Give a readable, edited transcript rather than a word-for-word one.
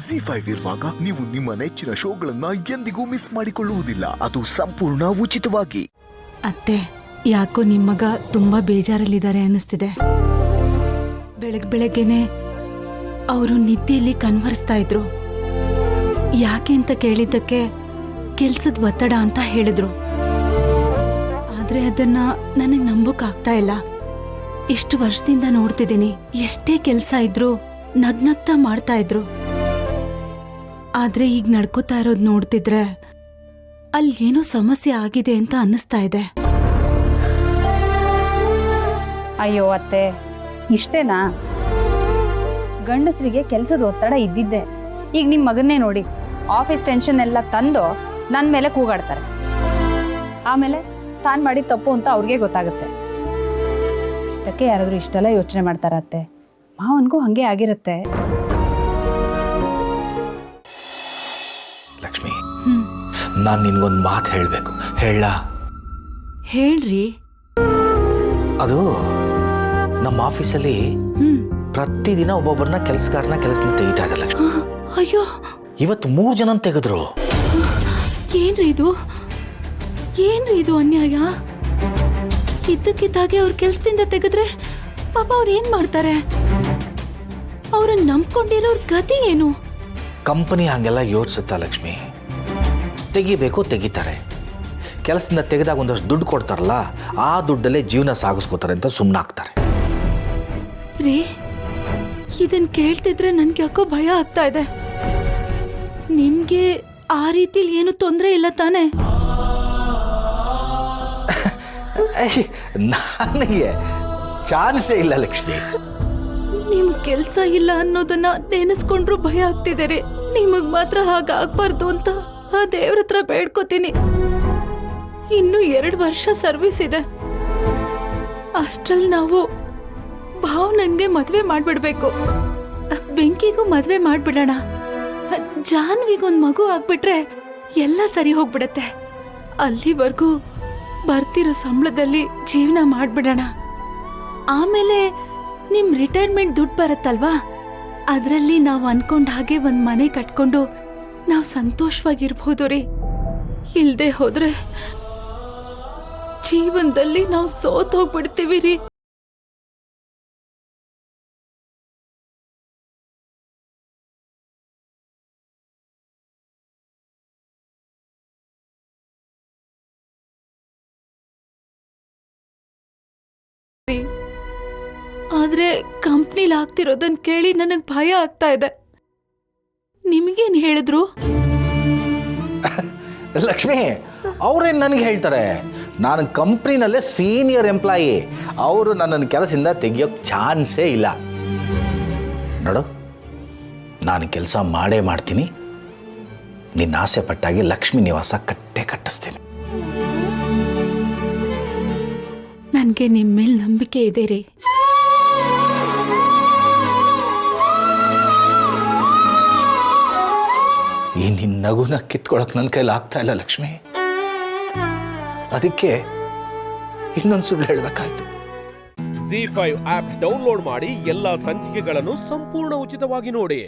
ZEE5 ಇರುವಾಗ ನೀವು ನಿಮ್ಮ ನೆಚ್ಚಿನ ಶೋಗಳನ್ನ ಎಂದಿಗೂ ಮಿಸ್ ಮಾಡಿಕೊಳ್ಳುವುದಿಲ್ಲ. ಅದು ಸಂಪೂರ್ಣ ಉಚಿತವಾಗಿ. ಅತ್ತೆ, ಯಾಕೋ ನಿಮ್ಮಗ ತುಂಬಾ ಬೇಜಾರಲ್ಲಿದ್ದಾರೆ ಅನ್ನಿಸ್ತಿದೆ. ಬೆಳಗ್ಗೆನೆ ಅವರು ನಿದ್ದೆಯಲ್ಲಿ ಕನ್ವರ್ಸ್ತಾ ಇದ್ರು. ಯಾಕೆ ಅಂತ ಕೇಳಿದ್ದಕ್ಕೆ ಕೆಲ್ಸದ ಒತ್ತಡ ಅಂತ ಹೇಳಿದ್ರು. ಆದ್ರೆ ಅದನ್ನ ನನಗ್ ನಂಬೋಕ್ ಆಗ್ತಾ ಇಲ್ಲ. ಇಷ್ಟು ವರ್ಷದಿಂದ ನೋಡ್ತಿದ್ದೀನಿ, ಎಷ್ಟೇ ಕೆಲ್ಸ ಇದ್ರು ನಗ್ನಗ್ತಾ ಮಾಡ್ತಾ ಇದ್ರು. ಆದ್ರೆ ಈಗ ನಡ್ಕೋತಾ ಇರೋದ್ ನೋಡ್ತಿದ್ರೆ ಅಲ್ಲಿ ಏನೋ ಸಮಸ್ಯೆ ಆಗಿದೆ ಅಂತ ಅನ್ನಿಸ್ತಾ ಇದೆ. ಅಯ್ಯೋ ಅತ್ತೆ, ಇಷ್ಟೇನಾ? ಗಂಡಸರಿಗೆ ಕೆಲಸದ ಒತ್ತಡ ಇದ್ದಿದ್ದೆ. ಈಗ ನಿಮ್ ಮಗನ್ನೇ ನೋಡಿ, ಆಫೀಸ್ ಟೆನ್ಷನ್ ಎಲ್ಲ ತಂದು ನನ್ ಮೇಲೆ ಕೂಗಾಡ್ತಾರೆ. ಆಮೇಲೆ ತಾನ್ ಮಾಡಿದ ತಪ್ಪು ಅಂತ ಅವ್ರಿಗೆ ಗೊತ್ತಾಗುತ್ತೆ. ಇಷ್ಟಕ್ಕೆ ಯಾರಾದ್ರೂ ಇಷ್ಟೆಲ್ಲ ಯೋಚನೆ ಮಾಡ್ತಾರ ಅತ್ತೆ? ಮಾವನ್ಗೂ ಹಂಗೆ ಆಗಿರುತ್ತೆ. ಲಕ್ಷ್ಮಿ, ನಾನ್ ನಿನ್ಗೊಂದು ಮಾತು ಹೇಳ್ಬೇಕು. ಹೇಳ್ರಿ. ಅದು ನಮ್ಮ ಆಫೀಸಲ್ಲಿ ಪ್ರತಿದಿನ ಒಬ್ಬೊಬ್ಬರನ್ನ ಕೆಲಸಗಾರನ ಕೆಲಸದಿಂದ ತೆಗಿತಾ ಇದ್ದಾರೆ ಲಕ್ಷ್ಮಿ. ಅಯ್ಯೋ, ಇವತ್ತು 3 ಜನ ತೆಗೆದ್ರು. ಏನ್ರಿ ಇದು ಅನ್ಯಾಯ? ಇದ್ದಕ್ಕಿದ್ದಾಗೆ ಅವ್ರ ಕೆಲ್ಸದಿಂದ ತೆಗೆದ್ರೆ ಪಾಪ ಅವ್ರು ಏನ್ ಮಾಡ್ತಾರೆ? ಅವ್ರನ್ನ ನಂಬ್ಕೊಂಡಿರೋರ್ ಗತಿ ಏನು? ಕಂಪನಿ ಹಂಗೆಲ್ಲ ಯೋಚಿಸುತ್ತಾ ಲಕ್ಷ್ಮಿ? ತೆಗಿಬೇಕು, ತೆಗಿತಾರೆ. ಕೆಲಸದಿಂದ ತೆಗೆದಾಗ ಒಂದಷ್ಟು ದುಡ್ಡು ಕೊಡ್ತಾರಲ್ಲ, ಆ ದುಡ್ಡಲ್ಲೇ ಜೀವನ ಸಾಗಿಸ್ಕೋತಾರೆ ಅಂತ ಸುಮ್ಮನಾಗ್ತಾರೆ. ರೀ, ಇದನ್ ಕೇಳ್ತಿದ್ರೆ ನನ್ಗೆ ಯಾಕೋ ಭಯ ಆಗ್ತಾ ಇದೆ. ನಿಮ್ಗೆ ಆ ರೀತಿಲಿ ಏನು ತೊಂದರೆ ಇಲ್ಲ ತಾನೆ? ನನಗೆ ಚಾನ್ಸೇ ಇಲ್ಲ ಲಕ್ಷ್ಮಿ. ನಿಮ್ ಕೆಲ್ಸ ಇಲ್ಲ ಅನ್ನೋದನ್ನ ನೆನೆಸ್ಕೊಂಡ್ರು ಭಯ ಆಗ್ತಿದೆ ರೀ. ನಿಮಗ್ ಮಾತ್ರ ಹಾಗಾಗ್ಬಾರ್ದು ಅಂತ ಆ ದೇವ್ರ ಹತ್ರ ಬೇಡ್ಕೋತೀನಿ. ಇನ್ನು 2 ವರ್ಷ ಸರ್ವಿಸ್ ಇದೆ. ಅಷ್ಟ್ರಲ್ಲಿ ನಾವು ಭಾವನನ್ಗೆ ಮದ್ವೆ ಮಾಡ್ಬಿಡ್ಬೇಕು. ಬೆಂಕಿಗೂ ಮದ್ವೆ ಮಾಡ್ಬಿಡೋಣ. ಜಾನ್ವಿಗೊಂದ್ ಮಗು ಆಗ್ಬಿಟ್ರೆ ಎಲ್ಲ ಸರಿ ಹೋಗ್ಬಿಡತ್ತೆ. ಅಲ್ಲಿವರೆಗೂ ಬರ್ತಿರೋ ಸಂಬಳದಲ್ಲಿ ಜೀವನ ಮಾಡ್ಬಿಡೋಣ. ಆಮೇಲೆ ನಿಮ್ ರಿಟೈರ್ಮೆಂಟ್ ದುಡ್ಡು ಬರತ್ತಲ್ವಾ, ಅದ್ರಲ್ಲಿ ನಾವ್ ಅನ್ಕೊಂಡ್ ಹಾಗೆ ಒಂದ್ ಮನೆ ಕಟ್ಕೊಂಡು ನಾವ್ ಸಂತೋಷವಾಗಿರ್ಬೋದು ರೀ. ಇಲ್ದೆ ಹೋದ್ರೆ ಜೀವನದಲ್ಲಿ ನಾವ್ ಸೋತ್ ಹೋಗ್ಬಿಡ್ತೀವಿ ರೀ. ಆದ್ರೆ ಕಂಪ್ನಿಲ್ ಆಗ್ತಿರೋದನ್ ಕೇಳಿ ನನಗ್ ಭಯ ಆಗ್ತಾ ಇದೆ. ನಿಮಗೇನ್ ಹೇಳಿದ್ರು? ಲಕ್ಷ್ಮಿ, ಅವ್ರೇನು ನನಗೆ ಹೇಳ್ತಾರೆ? ನಾನು ಕಂಪ್ನಿನಲ್ಲೇ ಸೀನಿಯರ್ ಎಂಪ್ಲಾಯಿ. ಅವರು ನನ್ನನ್ನು ಕೆಲಸದಿಂದ ತೆಗಿಯೋಕ್ಕೆ ಚಾನ್ಸೇ ಇಲ್ಲ. ನೋಡು, ನಾನು ಕೆಲಸ ಮಾಡೇ ಮಾಡ್ತೀನಿ. ನಿನ್ನ ಆಸೆ ಪಟ್ಟಾಗಿ ಲಕ್ಷ್ಮಿ ನಿವಾಸ ಕಟ್ಟಿಸ್ತೀನಿ. ನನ್ಗೆ ನಿಮ್ ಮೇಲೆ ನಂಬಿಕೆ ಇದೆ ರೀ. ಈ ನಿನ್ನ ನಗುನ ಕಿತ್ಕೊಳಕ್ ನನ್ನ ಕೈಲಿ ಆಗ್ತಾ ಇಲ್ಲ ಲಕ್ಷ್ಮಿ. ಅದಕ್ಕೆ ಇನ್ನೊಂದು ಸುಳ್ಳು ಹೇಳ್ಬೇಕಾಯ್ತು. ZEE5 ಆಪ್ ಡೌನ್ಲೋಡ್ ಮಾಡಿ ಎಲ್ಲಾ ಸಂಚಿಕೆಗಳನ್ನು ಸಂಪೂರ್ಣ ಉಚಿತವಾಗಿ ನೋಡಿ.